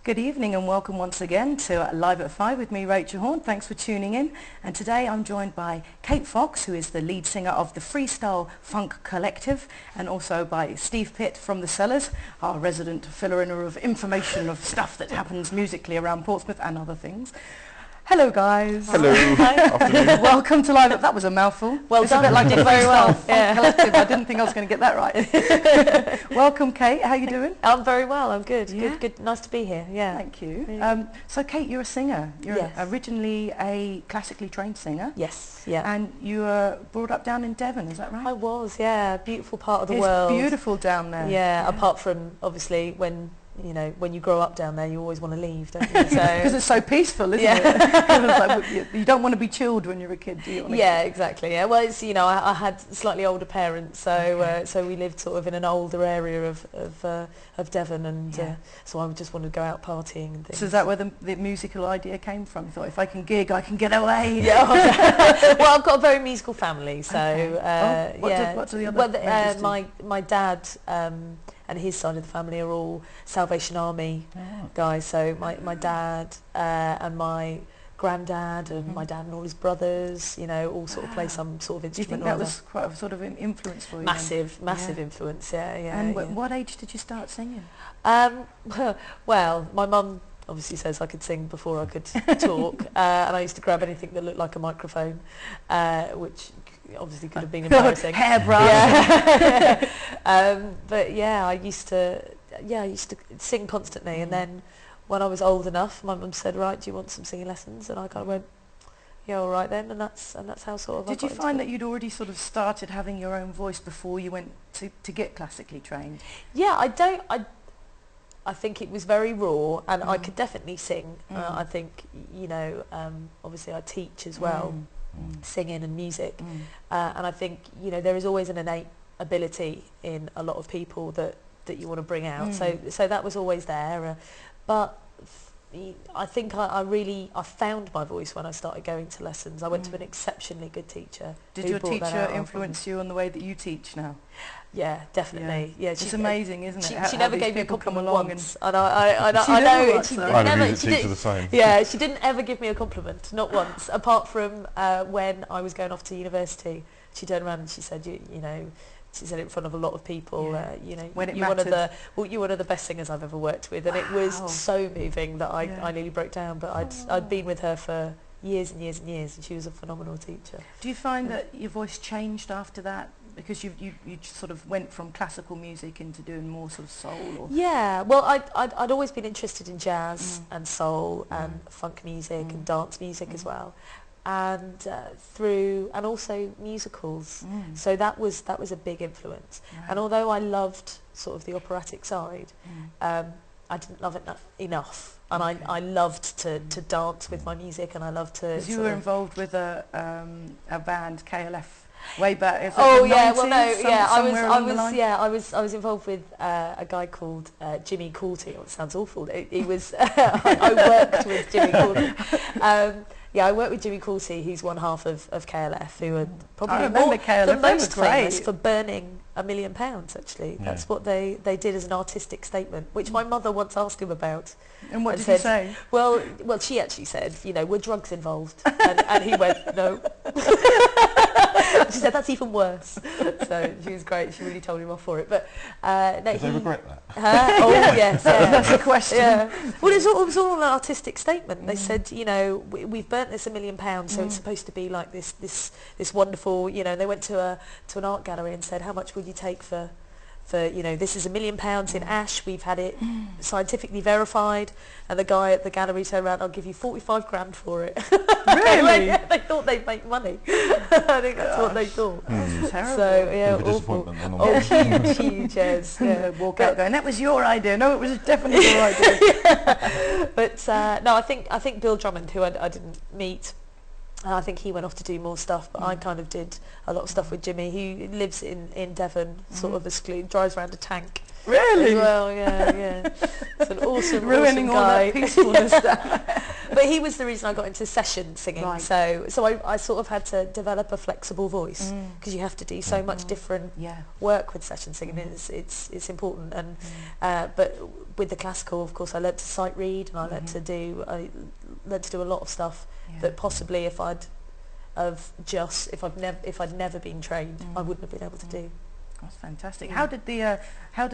Good evening and welcome once again to Live at 5 with me, Rachel Horn. Thanks for tuning in. And today I'm joined by Kate Fox, who is the lead singer of the Freestyle Funk Collective, and also by Steve Pitt from the Cellars, our resident filler-inner of information of stuff that happens musically around Portsmouth and other things. Hello guys. Hello. Afternoon. Welcome to Live at... That was a mouthful. Well it's done. A bit like you did very well. Funk Collective. I didn't think I was going to get that right. Welcome Kate, how are you doing? I'm very well, I'm good. Yeah. Good, nice to be here, yeah. Thank you. Really. So Kate, you're a singer. You're Yes. originally a classically trained singer. Yes, yeah. And you were brought up down in Devon, is that right? I was, yeah. Beautiful part of the It's world. beautiful down there. Yeah, apart from, obviously, when you grow up down there, you always want to leave, don't you? Because it's so peaceful, isn't it? It's like, you don't want to be chilled when you're a kid, do you? Yeah, exactly. Yeah. Well, it's I had slightly older parents, so so we lived sort of in an older area of Devon, and so I just wanted to go out partying and things. So is that where the musical idea came from? You thought, if I can gig, I can get away. Yeah. Well, I've got a very musical family, so what do the other? My dad. And his side of the family are all Salvation Army guys. So my dad and my granddad and my dad and all his brothers, all sort of play some sort of instrument. Do you think that was quite a sort of an influence for you? Massive influence, yeah. And what age did you start singing? Well, my mum obviously says I could sing before I could talk, and I used to grab anything that looked like a microphone, which obviously could have been embarrassing. Hairbrush. Yeah. But yeah, I used to sing constantly, and then when I was old enough, my mum said, "Right, do you want some singing lessons?" And I kind of went, "Yeah, all right then," and that's how sort of. Did you find that you'd already sort of started having your own voice before you went to get classically trained? Yeah, I think it was very raw, and I could definitely sing. I think obviously I teach as well. Singing and music, and I think there is always an innate ability in a lot of people that you want to bring out. So that was always there, but I think I found my voice when I started going to lessons. I went to an exceptionally good teacher. Did your teacher influence you on the way that you teach now? Yeah, definitely. Yeah, it's amazing, isn't it? She never gave me a compliment once, and I know she never. She did the same. Yeah, she didn't ever give me a compliment, not once. Apart from when I was going off to university, she turned around and she said, she said it in front of a lot of people. When you're one of the best singers I've ever worked with, and it was so moving that I nearly broke down. But I'd been with her for years and years and years, and she was a phenomenal teacher. Do you find that your voice changed after that? Because you sort of went from classical music into doing more sort of soul? Or Yeah, well, I'd always been interested in jazz and soul and funk music and dance music as well, and and also musicals. So that was a big influence. Right. And although I loved sort of the operatic side, I didn't love it enough. And I loved to dance with my music, and I loved to. Because you were involved with a band, KLF. Way back. Oh yeah, well no, yeah, I was involved with a guy called Jimmy Coulty. Oh, it sounds awful. He was. I worked with Jimmy Coulty. I worked with Jimmy Coulty, who's one half of KLF, who are probably the most famous for burning £1 million. Actually, that's what they did as an artistic statement, which my mother once asked him about. And what did he say? Well, she actually said, were drugs involved? And he went, no. She said, that's even worse. So she was great. She really told him off for it. But did they regret that? Oh yes, that's the question. Yeah. Well, it was all an artistic statement. They said, we've burnt this £1 million, so it's supposed to be like this wonderful. They went to an art gallery and said, how much would you take for this is £1 million in ash, we've had it scientifically verified, and the guy at the gallery turned around, I'll give you 45 grand for it. Really? They thought they'd make money. I think that's what they thought. That's terrible. So yeah, awful. Oh, huge, yes. Yeah. Walk out going, that was your idea. No, it was definitely your idea. But no, I think Bill Drummond, who I didn't meet, I think he went off to do more stuff, but I kind of did a lot of stuff with Jimmy, who lives in Devon, sort of excluded, drives around a tank. Really? As well, yeah. It's an awesome, ruining awesome all guy. that peacefulness. but he was the reason I got into session singing. Right. So I sort of had to develop a flexible voice because you have to do so much different work with session singing. It's important. And but with the classical, of course, I learnt to sight read, and I learnt to do a lot of stuff that possibly if I'd never been trained, I wouldn't have been able to do. That's fantastic. How did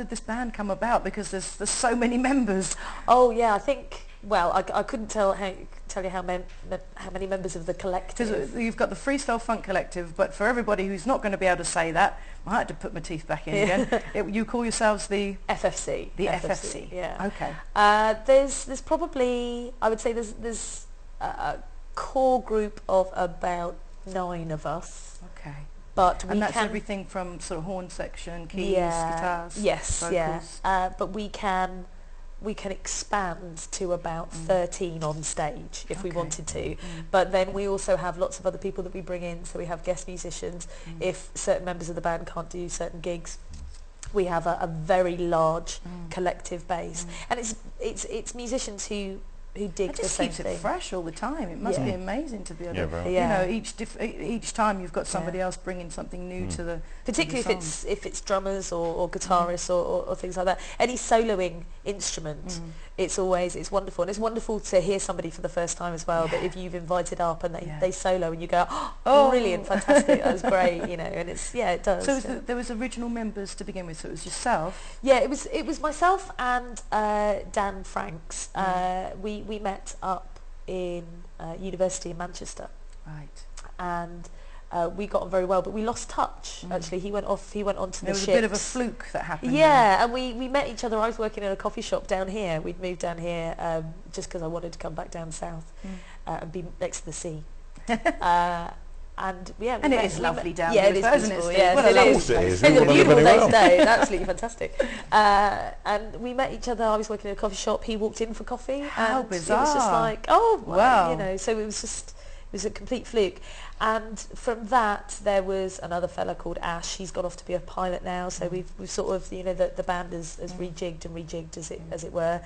this band come about? Because there's so many members. Oh yeah, I think. Well, I couldn't tell you how many members of the collective. Because you've got the Freestyle Funk Collective, but for everybody who's not going to be able to say that, I had to put my teeth back in again. You call yourselves the FFC. The FFC. Yeah. Okay. There's probably, I would say there's a core group of about 9 of us. Okay. But and that's everything from sort of horn section, keys, guitars, vocals. But we can expand to about 13 on stage if we wanted to. But then we also have lots of other people that we bring in. So we have guest musicians. If certain members of the band can't do certain gigs, we have a very large collective base, and it's musicians who dig the same thing. It just keeps it fresh all the time. It must be amazing to be able to, right. you know, each time you've got somebody else bringing something new to the particularly to the if it's drummers or guitarists or things like that. Any soloing instrument, it's wonderful, and it's wonderful to hear somebody for the first time as well. That if you've invited up and they solo and you go, oh, brilliant, fantastic, that was great, you know, and it does. So there was original members to begin with. So it was yourself. Yeah, it was myself and Dan Franks. We met up in university in Manchester, right? And we got on very well, but we lost touch. Actually, he went on to the ships. There was a bit of a fluke that happened. Yeah, and we met each other. I was working in a coffee shop down here. We'd moved down here just because I wanted to come back down south and be next to the sea. And it is lovely down here, isn't it? It is a beautiful day today. It's absolutely fantastic. And we met each other. I was working in a coffee shop. He walked in for coffee. How bizarre! It was just like, oh wow, you know. So it was a complete fluke. And from that, there was another fella called Ash. He's gone off to be a pilot now. So we've sort of, you know, the band has rejigged as it were.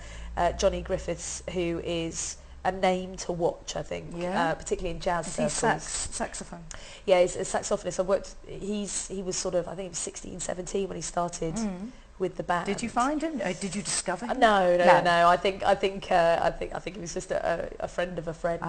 Johnny Griffiths, who is a name to watch, I think, particularly in jazz circles. Saxophone. Yeah, he's a saxophonist. He was sort of, I think he was 16, 17 when he started with the band. Did you find him? Did you discover him? No. I think he was just a friend of a friend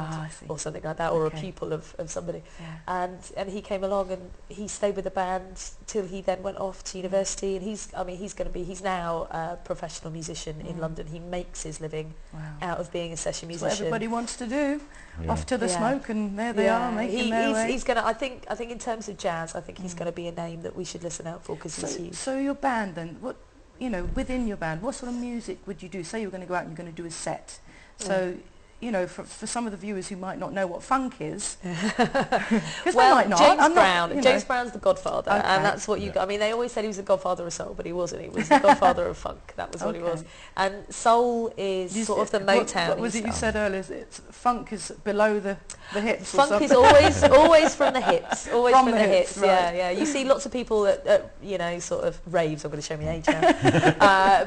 or something like that, or a pupil of somebody. Yeah. And he came along and he stayed with the band till he then went off to university. And he's now a professional musician in London. He makes his living out of being a session musician. That's what everybody wants to do. Off to the smoke, and there they are making their way. He's gonna. I think in terms of jazz, I think he's going to be a name that we should listen out for because he's huge. So your band then, what, you know, within your band, what sort of music would you do? Say you're going to go out and you're going to do a set. So, you know, for some of the viewers who might not know what funk is, because well, they might not. James Brown's the godfather, and that's what you got. I mean, they always said he was the godfather of soul, but he wasn't. He was the godfather of funk. That was what he was. And soul is sort of the Motown. What was it you said earlier? Funk is below the hips. Funk is always from the hips. Always from the hips. Right. Yeah. You see lots of people at you know, sort of raves. I'm going to show my age now.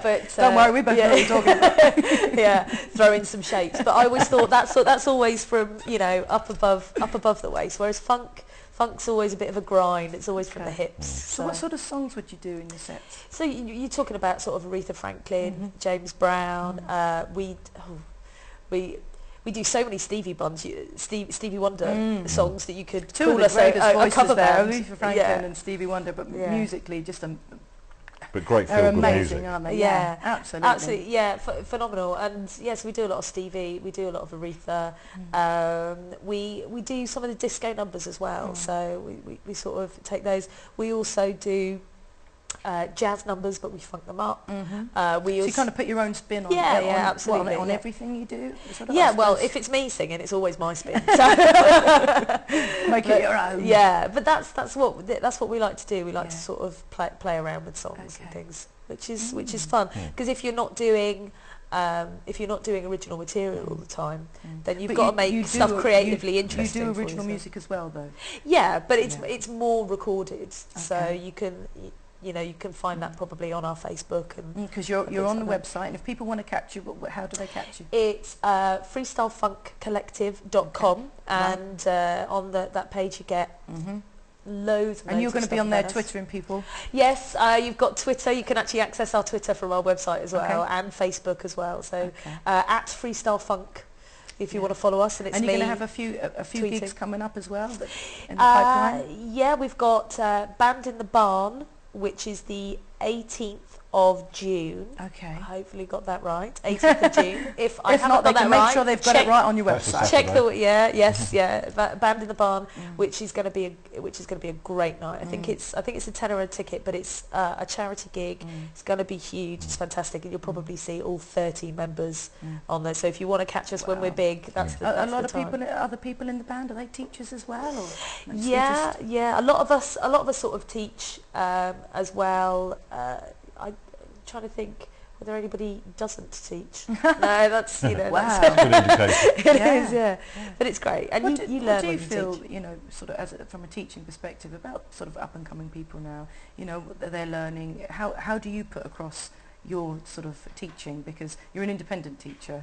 But don't worry, we both know what you're talking about. Yeah, throw in some shapes. But I always thought that's always from, you know, up above the waist. Whereas funk's always a bit of a grind. It's always from the hips. So what sort of songs would you do in your sets? So you're talking about sort of Aretha Franklin, James Brown. We do so many Stevie Wonder songs that you could call us a cover band. Aretha Franklin and Stevie Wonder, but musically just but great they're feel-good amazing, music. aren't they? Yeah, absolutely. Yeah, phenomenal. And yes, we do a lot of Stevie. We do a lot of Aretha. We do some of the disco numbers as well. So we sort of take those. We also do jazz numbers, but we funk them up. So you kind of put your own spin on absolutely. On everything you do? Yeah, well, if it's me singing, it's always my spin. So make it your own. Yeah, but that's what we like to do. We like to sort of play around with songs and things, which is fun. Because if you're not doing original material all the time, then you've got to make stuff creatively interesting. You do original music as well, though. Yeah, but it's more recorded, so you can. you know, you can find that probably on our Facebook. Because you're on the website, and if people want to catch you, how do they catch you? It's freestylefunkcollective.com, and on that page you get loads. And you're going to be on there twittering people? Yes, you've got Twitter. You can actually access our Twitter from our website as well, and Facebook as well. So at Freestyle Funk, if you want to follow us. And you're going to have a few gigs coming up as well in the pipeline? Yeah, we've got Band in the Barn, which is the 18th of June. Okay. I hopefully got that right. 18th of June. If not, they can make sure they've got it right on your website. Check Band in the Barn, which is going to be a great night. I think it's a tenner a ticket, but it's a charity gig. It's going to be huge. It's fantastic, and you'll probably see all 30 members on there. So if you want to catch us when we're big, that's the a lot of people. Other people in the band, are they teachers as well? Or yeah. A lot of us sort of teach as well. I'm trying to think whether anybody doesn't teach. No, that's, you know, wow. That's a good indication. It is, yeah. But it's great, and you learn. What do you when feel, teach. you know, sort of from a teaching perspective about sort of up and coming people now? You know, they're learning. How do you put across your sort of teaching, because you're an independent teacher?